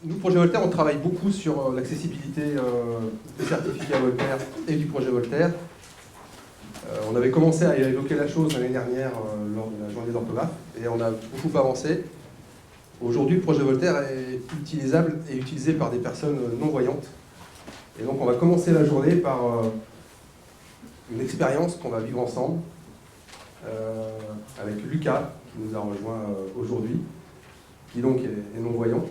nous, Projet Voltaire, on travaille beaucoup sur l'accessibilité du certificat Voltaire et du projet Voltaire. On avait commencé à évoquer la chose l'année dernière lors de la journée d'orthographe et on a beaucoup avancé. Aujourd'hui, le projet Voltaire est utilisable et utilisé par des personnes non-voyantes. Et donc, on va commencer la journée par une expérience qu'on va vivre ensemble avec Lucas, qui nous a rejoint aujourd'hui, qui donc est non-voyant.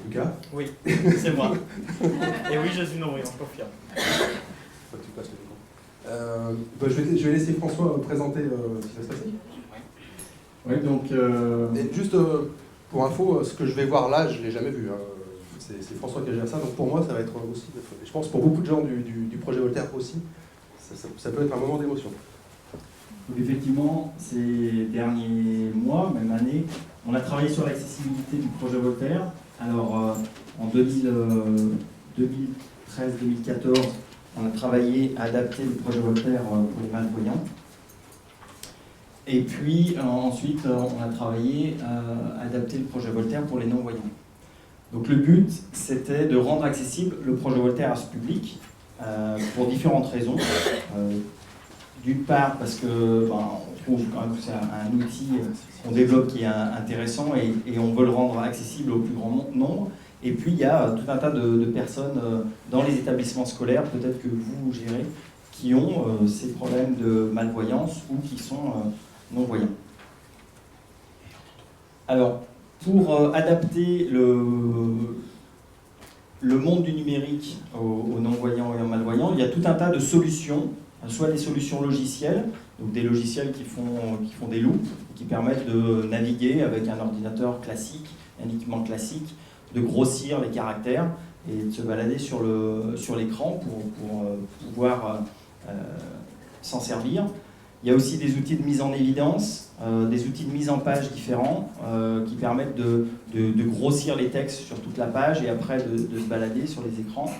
Lucas ? Oui, c'est moi. Et oui, je suis non-voyant, je confirme. Faut que tu passes le micro. Je vais laisser François présenter ce qui va se passer. Oui, donc... Et juste pour info, ce que je vais voir là, je ne l'ai jamais vu. Hein. C'est François qui gère ça, donc pour moi, ça va être aussi... Je pense pour beaucoup de gens du projet Voltaire aussi, ça peut être un moment d'émotion. Donc effectivement, ces derniers mois, même année, on a travaillé sur l'accessibilité du projet Voltaire. Alors, en 2013-2014, on a travaillé à adapter le projet Voltaire pour les malvoyants. Et puis, ensuite, on a travaillé à adapter le projet Voltaire pour les non-voyants. Donc, le but, c'était de rendre accessible le projet Voltaire à ce public pour différentes raisons. D'une part, parce que on trouve quand même que c'est un outil qu'on développe qui est intéressant et on veut le rendre accessible au plus grand nombre. Et puis, il y a tout un tas de personnes dans les établissements scolaires, peut-être que vous gérez, qui ont ces problèmes de malvoyance ou qui sont non-voyants. Alors, pour adapter le monde du numérique aux non-voyants et aux malvoyants, il y a tout un tas de solutions, soit des solutions logicielles, donc des logiciels qui font des loupes, qui permettent de naviguer avec un ordinateur classique, un équipement classique, de grossir les caractères et de se balader sur l'écran pour pouvoir s'en servir. Il y a aussi des outils de mise en évidence, des outils de mise en page différents qui permettent de grossir les textes sur toute la page et après de se balader sur les écrans.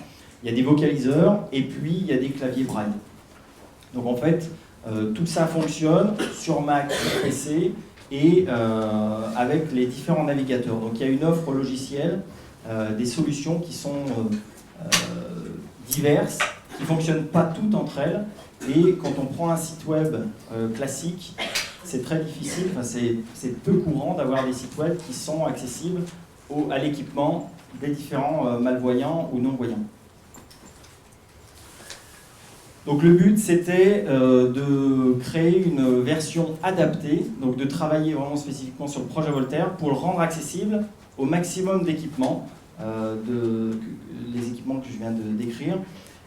Il y a des vocaliseurs et puis il y a des claviers braille. Donc en fait, tout ça fonctionne sur Mac, sur PC et avec les différents navigateurs. Donc il y a une offre logicielle, des solutions qui sont diverses, qui ne fonctionnent pas toutes entre elles. Et quand on prend un site web classique, c'est très difficile, c'est peu courant d'avoir des sites web qui sont accessibles à l'équipement des différents malvoyants ou non-voyants. Donc le but, c'était de créer une version adaptée, donc de travailler vraiment spécifiquement sur le projet Voltaire pour le rendre accessible au maximum d'équipements, les équipements que je viens de décrire.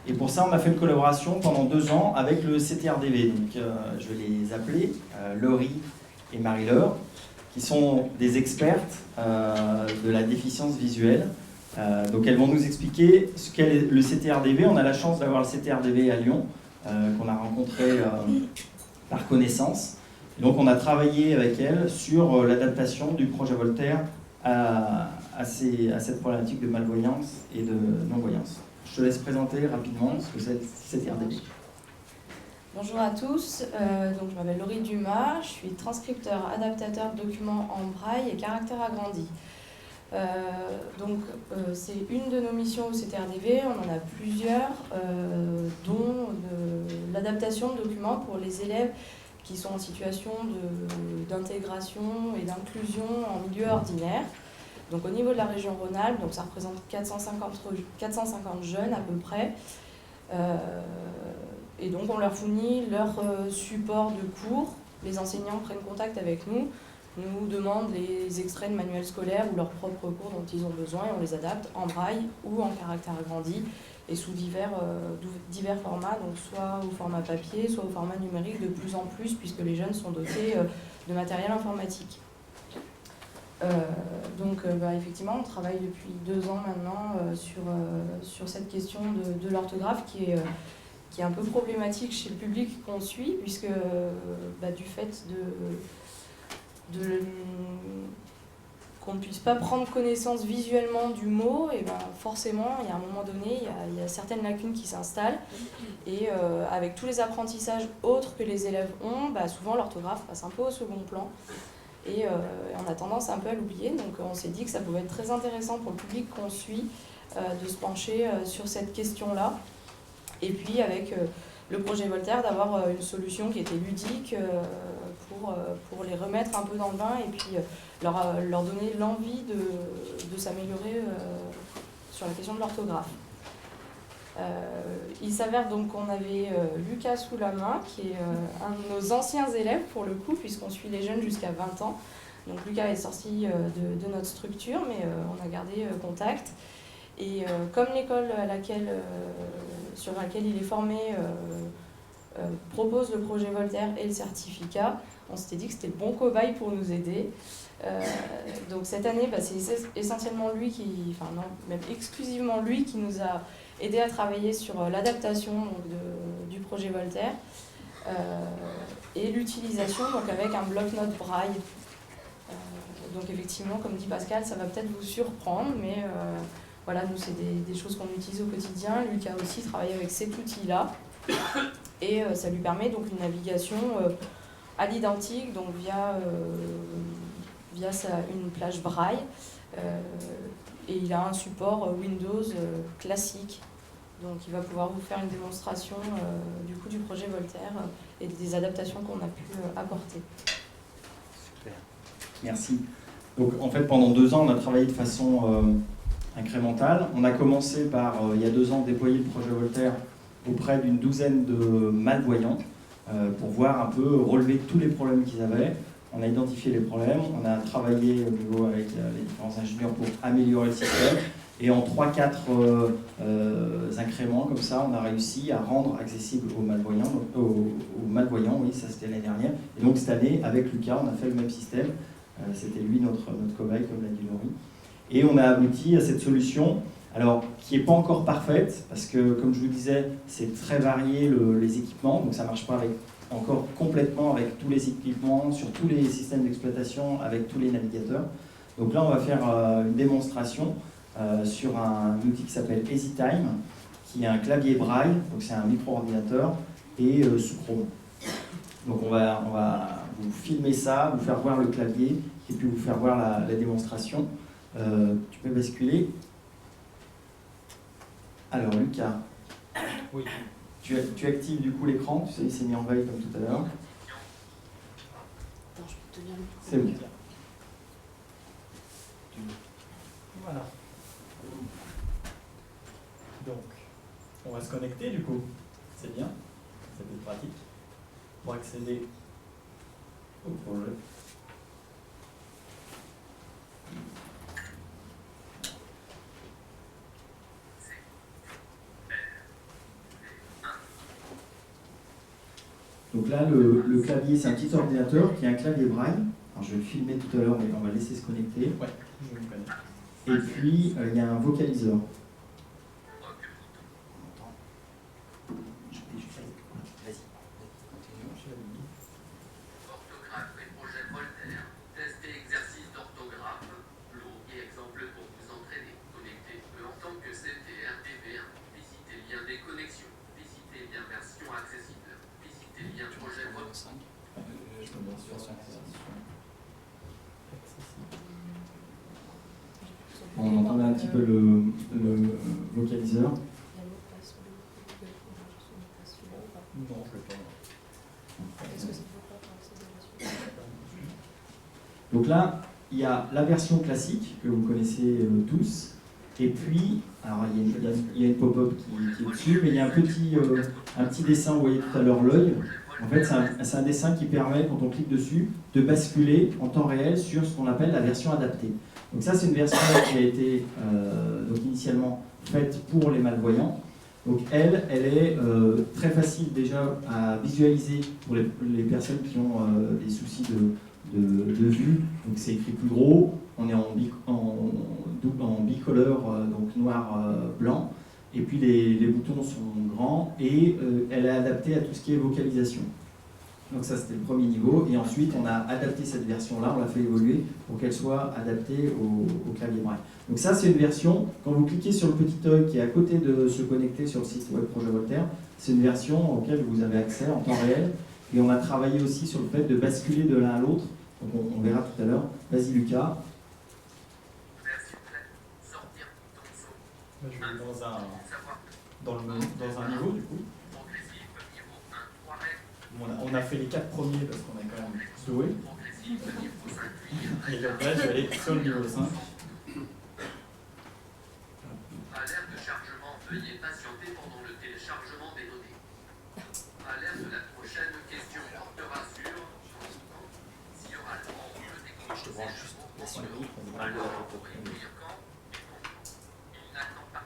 Et pour ça, on a fait une collaboration pendant 2 ans avec le CTRDV. Donc je vais les appeler Laurie et Marie-Laure, qui sont des expertes de la déficience visuelle. Donc elles vont nous expliquer ce qu'est le CTRDV. On a la chance d'avoir le CTRDV à Lyon, qu'on a rencontré par connaissance. Et donc on a travaillé avec elles sur l'adaptation du projet Voltaire à cette problématique de malvoyance et de non-voyance. Je te laisse présenter rapidement ce que c'est le CTRDV. Bonjour à tous, donc je m'appelle Laurie Dumas, je suis transcripteur, adaptateur de documents en braille et caractère agrandi. C'est une de nos missions au CTRDV, on en a plusieurs, dont l'adaptation de documents pour les élèves qui sont en situation d'intégration et d'inclusion en milieu ordinaire. Donc au niveau de la région Rhône-Alpes, donc ça représente 450 jeunes à peu près. Et donc on leur fournit leur support de cours. Les enseignants prennent contact avec nous, nous demandent les extraits de manuels scolaires ou leurs propres cours dont ils ont besoin et on les adapte en braille ou en caractère agrandi et sous divers formats, donc soit au format papier, soit au format numérique de plus en plus puisque les jeunes sont dotés de matériel informatique. Effectivement, on travaille depuis 2 ans maintenant sur cette question de l'orthographe qui est un peu problématique chez le public qu'on suit, puisque du fait qu'on ne puisse pas prendre connaissance visuellement du mot, et forcément, il y a un moment donné, il y a certaines lacunes qui s'installent, et avec tous les apprentissages autres que les élèves ont, souvent l'orthographe passe un peu au second plan. et on a tendance un peu à l'oublier. Donc on s'est dit que ça pouvait être très intéressant pour le public qu'on suit de se pencher sur cette question-là. Et puis avec le projet Voltaire, d'avoir une solution qui était ludique pour les remettre un peu dans le bain et puis leur donner l'envie de s'améliorer sur la question de l'orthographe. Il s'avère donc qu'on avait Lucas sous la main, qui est un de nos anciens élèves pour le coup, puisqu'on suit les jeunes jusqu'à 20 ans. Donc Lucas est sorti de notre structure, mais on a gardé contact. Et comme l'école sur laquelle il est formé propose le projet Voltaire et le certificat, on s'était dit que c'était le bon cobaye pour nous aider. Donc cette année, c'est essentiellement lui même exclusivement lui qui nous a aidé à travailler sur l'adaptation du projet Voltaire et l'utilisation avec un bloc-notes braille. Donc effectivement, comme dit Pascal, ça va peut-être vous surprendre, mais voilà, nous c'est des choses qu'on utilise au quotidien. Lucas aussi travaille avec cet outil-là et ça lui permet donc une navigation à l'identique, donc via une plage braille, et il a un support Windows classique, donc il va pouvoir vous faire une démonstration du projet Voltaire et des adaptations qu'on a pu apporter. Super, merci. Donc en fait pendant 2 ans on a travaillé de façon incrémentale. On a commencé par il y a 2 ans déployer le projet Voltaire auprès d'une douzaine de malvoyants pour voir un peu relever tous les problèmes qu'ils avaient. On a identifié les problèmes, on a travaillé au niveau avec les différents ingénieurs pour améliorer le système. Et en 3-4 incréments comme ça, on a réussi à rendre accessible aux malvoyants, oui, ça c'était l'année dernière. Et donc cette année, avec Lucas, on a fait le même système. C'était lui notre cobaye, comme l'a dit Laurie. Et on a abouti à cette solution, alors qui n'est pas encore parfaite, parce que comme je vous disais, c'est très varié les équipements, donc ça ne marche pas encore complètement avec tous les équipements, sur tous les systèmes d'exploitation, avec tous les navigateurs. Donc là, on va faire une démonstration sur un outil qui s'appelle EasyTime, qui est un clavier braille, donc c'est un micro-ordinateur, et sous Chrome. Donc on va vous filmer ça, vous faire voir le clavier, et puis vous faire voir la démonstration. Tu peux basculer. Alors Lucas, Oui. tu actives du coup l'écran, tu sais, il s'est mis en veille comme tout à l'heure. Attends, je peux te tenir le micro. C'est bon. Voilà. Donc, on va se connecter du coup. C'est bien, c'est plus pratique pour accéder au projet. Donc là, le clavier, c'est un petit ordinateur qui est un clavier braille. Alors, je vais le filmer tout à l'heure, mais on va laisser se connecter. Ouais, je me connais. Et puis, il y a un vocaliseur. Orthographe et projet Voltaire. Test et exercice d'orthographe. Lot et exemple pour vous entraîner. Connectez en tant que CTR DV1. Visitez lien des connexions. Visitez lien version accessible. Visitez lien projet Voltaire. On entendait un petit peu le vocaliseur. Non, je ne l'ai pas. Est-ce que c'est pourquoi pour accéder à la suite ? Donc là, il y a la version classique que vous connaissez tous. Et puis, alors il y a une pop-up qui est dessus, mais il y a un petit dessin, vous voyez tout à l'heure l'œil. En fait, c'est un dessin qui permet, quand on clique dessus, de basculer en temps réel sur ce qu'on appelle la version adaptée. Donc ça, c'est une version qui a été donc initialement faite pour les malvoyants. Donc elle est très facile déjà à visualiser pour les personnes qui ont des soucis de vue. Donc c'est écrit plus gros, on est en bicolore, donc noir-blanc. Et puis les boutons sont grands et elle est adaptée à tout ce qui est vocalisation. Donc ça c'était le premier niveau et ensuite on a adapté cette version-là, on l'a fait évoluer pour qu'elle soit adaptée au clavier braille. Donc ça c'est une version, quand vous cliquez sur le petit œil qui est à côté de se connecter sur le site web Projet Voltaire, c'est une version auquel vous avez accès en temps réel et on a travaillé aussi sur le fait de basculer de l'un à l'autre Donc on verra tout à l'heure. Vas-y Lucas. Merci Claire. Sortir ton saut. Moi, je vais dans un Savoir niveau du coup. progressif, niveau 1, 3 règles. On a fait les 4 premiers parce qu'on a quand même doué. Progressif, niveau 5, cuir. Et donc là, je vais aller sur le niveau 5. Alerte de chargement, veuillez patienter pendant le téléchargement des données. Alerte de la prochaine question portera sur si oralement on peut déclencher le mot en souris. Alors pour écrire quand et comment. Il n'attend pas.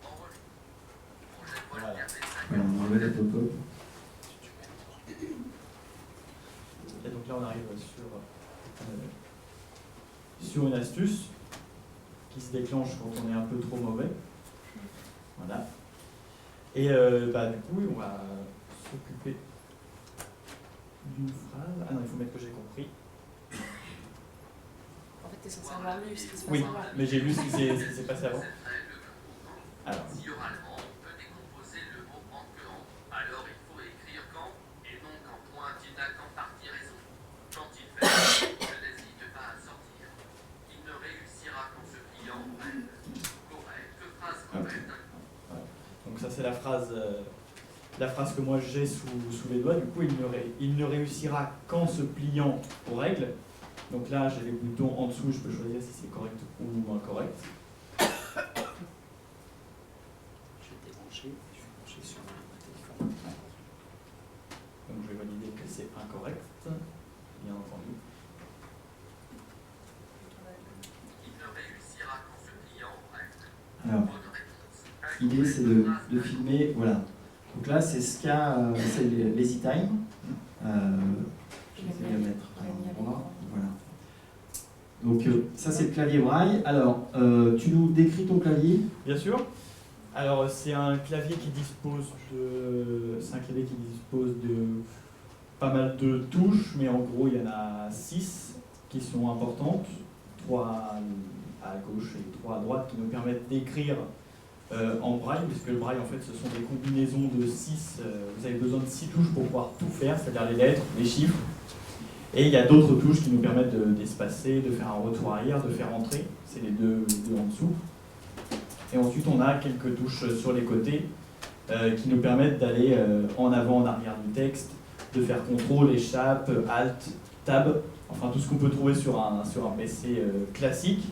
En revue. Projet Voltaire des 5 Voilà, on enlève la topo. Et donc là, on arrive sur une astuce qui se déclenche quand on est un peu trop mauvais. Voilà. Et du coup, on va s'occuper d'une phrase. Ah non, il faut mettre que j'ai compris. En fait, t'es censé avoir lu ce qui se passe Oui, avant. mais j'ai lu ce qui s'est passé avant. cette règle quand. Alors, Si oralement on peut décomposer le mot en quant, alors il faut écrire quand et non qu'en point il n'a qu'en partie raison. Quand il fait, je n'hésite pas à sortir. Il ne réussira qu'en se pliant aux règles. Correct, phrase correcte. donc ça c'est la phrase que moi j'ai sous les doigts. Du coup, il ne réussira qu'en se pliant aux règles. Donc là, j'ai les boutons en dessous, je peux choisir si c'est correct ou incorrect. Je vais débrancher, je vais brancher sur mon téléphone. Donc je vais valider que c'est incorrect, bien entendu. Il ne réussira qu'en se pliant aux règles. Alors, Bonne réponse. l'idée c'est de filmer, voilà. Donc là c'est ce qu'a, c'est l'Easy Time. Je vais essayer de le mettre à l'endroit. Voilà. Donc ça c'est le clavier braille. Alors, tu nous décris ton clavier? Bien sûr. Alors c'est un clavier qui dispose de pas mal de touches, mais en gros il y en a 6 qui sont importantes, 3 à gauche et 3 à droite, qui nous permettent d'écrire en braille, puisque le braille en fait ce sont des combinaisons de 6, vous avez besoin de 6 touches pour pouvoir tout faire, c'est-à-dire les lettres, les chiffres. Et il y a d'autres touches qui nous permettent d'espacer, de faire un retour arrière, de faire entrer, c'est les deux en dessous. Et ensuite on a quelques touches sur les côtés qui nous permettent d'aller en avant, en arrière du texte, de faire CTRL, échappe, Alt, Tab, enfin tout ce qu'on peut trouver sur un PC classique,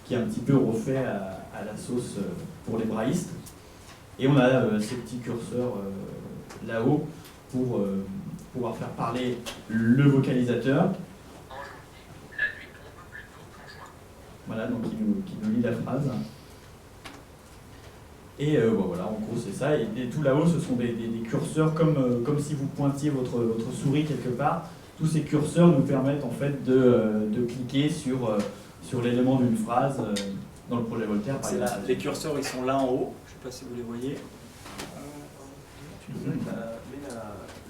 qui est un petit peu refait à la sauce pour les braillistes. Et on a ces petits curseurs là-haut pour pouvoir faire parler le vocalisateur. En janvier, la nuit tombe plus tôt qu'en juin. Voilà, donc qui nous lit la phrase. Et voilà, en gros c'est ça. Et tout là-haut, ce sont des curseurs comme si vous pointiez votre souris quelque part. Tous ces curseurs nous permettent en fait de cliquer sur l'élément d'une phrase dans le projet Voltaire. Par exemple. Les curseurs ils sont là en haut, je ne sais pas si vous les voyez. Tu nous mets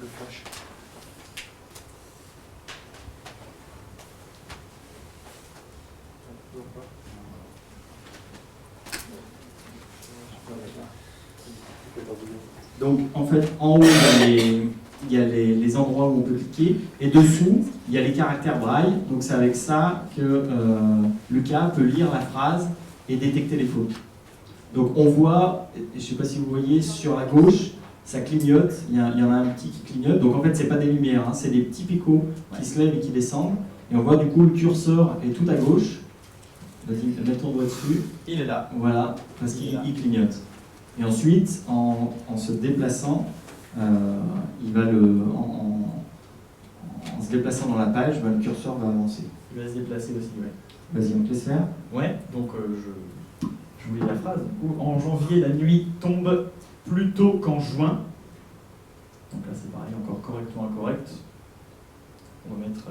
le flash. Donc en fait, en haut, il y a les endroits où on peut cliquer, et dessous, il y a les caractères braille. Donc c'est avec ça que Lucas peut lire la phrase et détecter les fautes. Donc on voit, je ne sais pas si vous voyez, sur la gauche, ça clignote, il y en a un petit qui clignote. Donc en fait, ce n'est pas des lumières, hein, c'est des petits picots qui se lèvent et qui descendent. Et on voit du coup le curseur est tout à gauche. Vas-y, mets ton doigt dessus. Il est là. Voilà, parce qu'il clignote. Et ensuite, en se déplaçant, il va en se déplaçant dans la page, le curseur va avancer. Il va se déplacer aussi, ouais. Vas-y, on te laisse faire. Ouais, donc je vous lis la phrase. Du coup, en janvier, la nuit tombe plus tôt qu'en juin. Donc là, c'est pareil, encore correct ou incorrect. On va mettre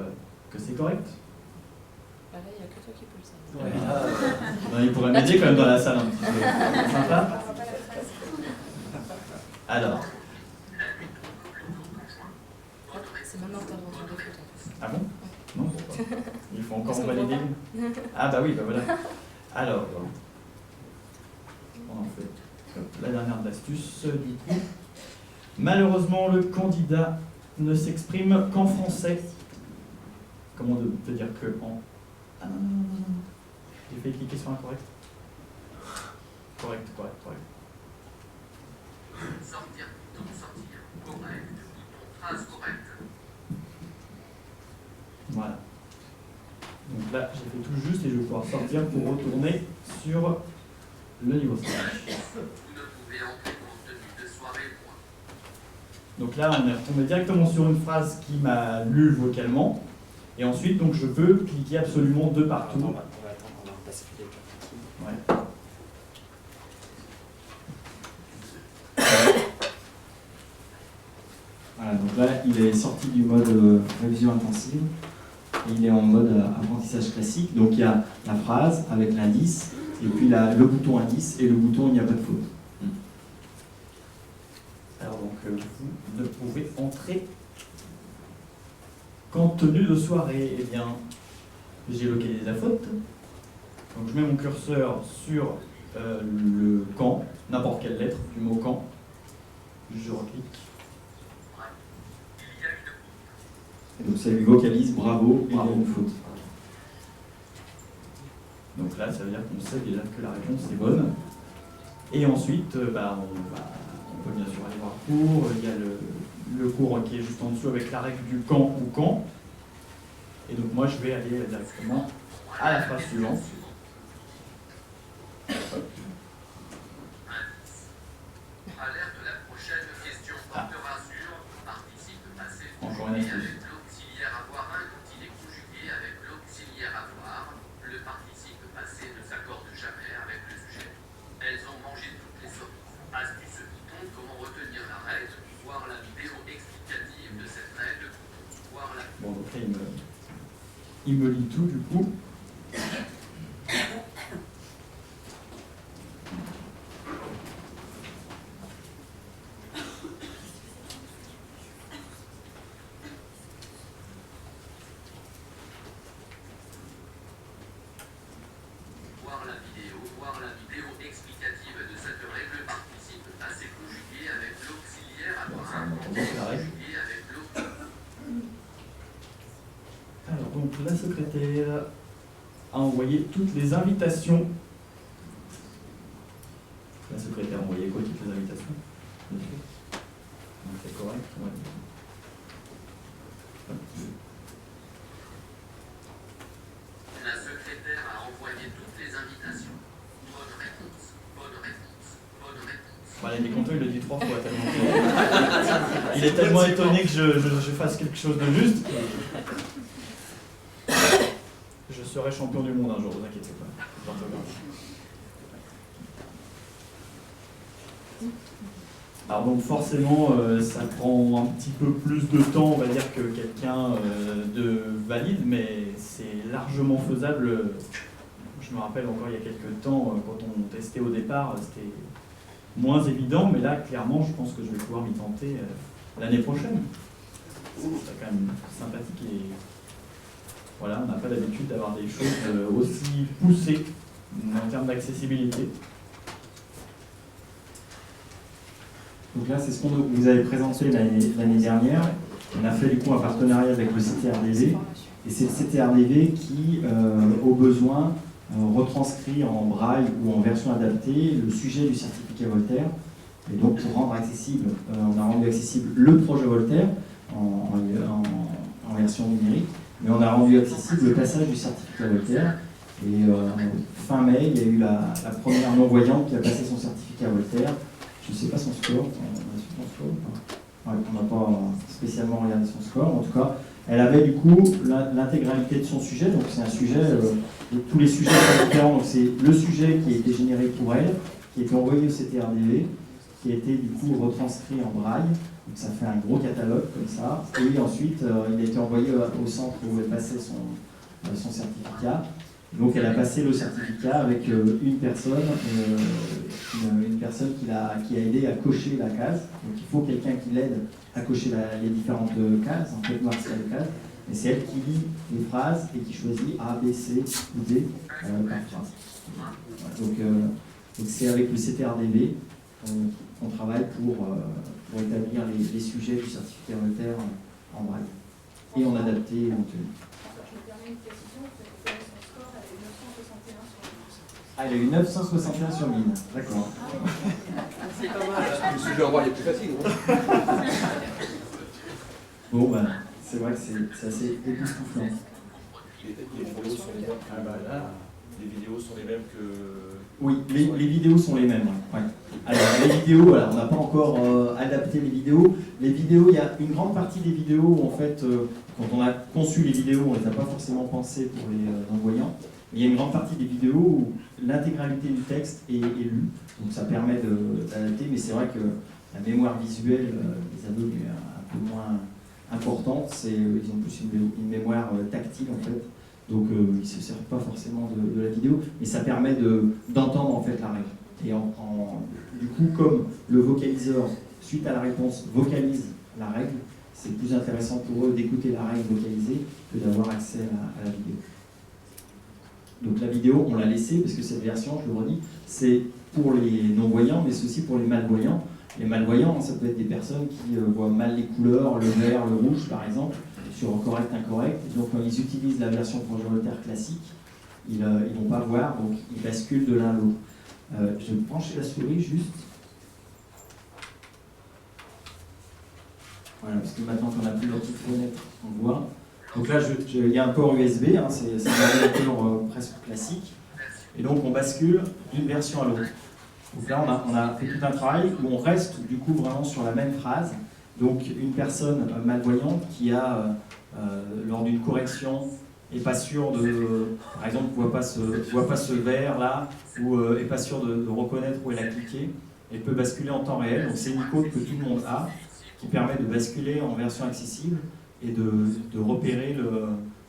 que c'est correct. Bah là, il n'y a que toi qui peux le savoir. Ouais. Non, il pourrait m'aider quand même dans la salle un petit peu. C'est sympa. Alors. C'est maintenant que tu as rendu des photos. Ah bon? Non, pourquoi? Il faut encore en valider une. Ah bah oui, bah voilà. Alors, on en fait la dernière d'astuce du coup. Malheureusement, le candidat ne s'exprime qu'en français. Comment te dire que en... Ah non, non, non, non, non. J'ai fait cliquer sur incorrect. Correct. Sortir, bouton sortir, correct, bouton trace correct. Voilà. Donc là, j'ai fait tout juste et je vais pouvoir sortir pour retourner sur le niveau 5. Vous ne pouvez entrer compte tenu de soirée point. Donc là, on est retombé directement sur une phrase qui m'a lu vocalement. Et ensuite, donc, je peux cliquer absolument de partout. On va attendre, on va basculer. Ouais. Voilà, donc là, il est sorti du mode révision intensive et il est en mode apprentissage classique. Donc il y a la phrase avec l'indice et puis le bouton indice et le bouton il n'y a pas de faute. Alors donc, vous ne pouvez entrer qu'en tenue de soirée. Eh bien, j'ai localisé la faute. Donc je mets mon curseur sur le quand, n'importe quelle lettre du mot quand. Je reclique. Il y a une faute. Et donc ça lui vocalise bravo, il y a une faute. Donc là, ça veut dire qu'on sait déjà que la réponse est bonne. Et ensuite, on peut bien sûr aller voir le cours. Il y a le cours qui est juste en dessous avec la règle du quand ou quand. Et donc moi, je vais aller directement à la phrase suivante. Alerte, la prochaine question portera sur participe passé Encore une conjugué astuce. avec l'auxiliaire avoir un quand il est conjugué avec l'auxiliaire avoir. Le participe passé ne s'accorde jamais avec le sujet. Elles ont mangé toutes les cerises. Astuce bouton, comment retenir la règle, voir la vidéo explicative de cette règle, voir la... Bon, donc là, il me lit tout du coup. Voir la vidéo explicative de cette règle, participe passé conjugué avec l'auxiliaire Bon, avoir ça, un on quand entend il est bien la règle. conjugué avec l'auxiliaire. Alors donc la secrétaire a envoyé toutes les invitations. La secrétaire a envoyé quoi, toutes les invitations? Donc c'est correct, ouais. La secrétaire a envoyé toutes les invitations. Bonne réponse, bonne réponse, bonne réponse. Voilà, il est content, il le dit 3 fois tellement. Il est tellement étonné que je fasse quelque chose de juste. Je serai champion du monde un jour, vous inquiétez pas. Alors donc forcément, ça prend un petit peu plus de temps, on va dire, que quelqu'un de valide, mais c'est largement faisable. Je me rappelle encore il y a quelques temps, quand on testait au départ, c'était moins évident, mais là, clairement, je pense que je vais pouvoir m'y tenter l'année prochaine. C'est quand même sympathique et voilà, on n'a pas l'habitude d'avoir des choses aussi poussées en termes d'accessibilité. Donc là, c'est ce qu'on vous avait présenté l'année dernière. On a fait du coup un partenariat avec le CTRDV. Et c'est le CTRDV qui, au besoin, retranscrit en braille ou en version adaptée le sujet du certificat Voltaire. Et donc pour rendre accessible, on a rendu accessible le projet Voltaire en version numérique, mais on a rendu accessible le passage du certificat Voltaire. Et fin mai, il y a eu la première non-voyante qui a passé son certificat Voltaire. Je ne sais pas son score, on a su son score. Ouais, on n'a pas spécialement regardé son score. En tout cas, elle avait du coup l'intégralité de son sujet. Donc c'est un sujet, tous les sujets sont différents. Donc c'est le sujet qui a été généré pour elle, qui a été envoyé au CTRDV, qui a été du coup retranscrit en braille. Donc ça fait un gros catalogue comme ça. Et ensuite, il a été envoyé au centre où elle passait son certificat. Donc elle a passé le certificat avec une personne qui a aidé à cocher la case. Donc il faut quelqu'un qui l'aide à cocher les différentes cases, en fait martial cases. Et c'est elle qui lit les phrases et qui choisit A, B, C ou D par phrase. Voilà. Donc c'est avec le CTRDV qu'on travaille pour établir les sujets du certificat Voltaire en braille et en adapté et en tenue. Ah, il a eu 961 sur 1000. D'accord. C'est pas mal. Le sujet en braille est plus facile. Bon, ben, c'est vrai que c'est assez époustouflant. Les vidéos sont les mêmes. Ah bah là, les vidéos sont les mêmes que. Oui, les vidéos sont les mêmes. Ouais. Alors, les vidéos, alors, on n'a pas encore adapté les vidéos. Les vidéos, il y a une grande partie des vidéos où, en fait, quand on a conçu les vidéos, on ne les a pas forcément pensées pour les non-voyants. Il y a une grande partie des vidéos où l'intégralité du texte est lue. Donc, ça permet d'adapter, mais c'est vrai que la mémoire visuelle des aveugles est un peu moins importante. Ils ont plus une mémoire tactile, en fait. Donc ils ne se servent pas forcément de la vidéo, mais ça permet d'entendre en fait la règle. Et du coup, comme le vocaliseur, suite à la réponse, vocalise la règle, c'est plus intéressant pour eux d'écouter la règle vocalisée que d'avoir accès à la vidéo. Donc la vidéo, on l'a laissée parce que cette version, je le redis, c'est pour les non-voyants, mais c'est aussi pour les malvoyants. Les malvoyants, ça peut être des personnes qui voient mal les couleurs, le vert, le rouge par exemple, sur correct, incorrect. Donc quand ils utilisent la version projet Voltaire classique, ils ne vont pas voir, donc ils basculent de l'un à l'autre. Je vais pencher la souris juste. Voilà, parce que maintenant qu'on a plus la petite fenêtre, on voit. Donc là, il y a un port USB, hein, c'est un ordinateur presque classique. Et donc on bascule d'une version à l'autre. Donc là, on a fait tout un travail où on reste du coup vraiment sur la même phrase. Donc une personne malvoyante qui a, lors d'une correction, n'est pas sûr par exemple, voit pas ce verre là, ou n'est pas sûr de reconnaître où elle a cliqué, elle peut basculer en temps réel. Donc c'est une icône que tout le monde a, qui permet de basculer en version accessible et de repérer,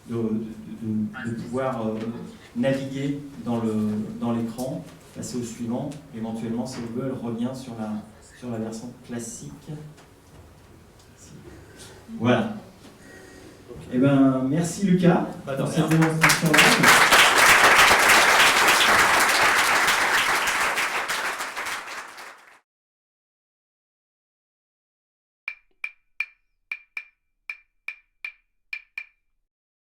de pouvoir naviguer dans l'écran, passer au suivant. Éventuellement, si on veut, elle revient sur la version classique. Voilà. Eh ben, merci Lucas pour cette démonstration.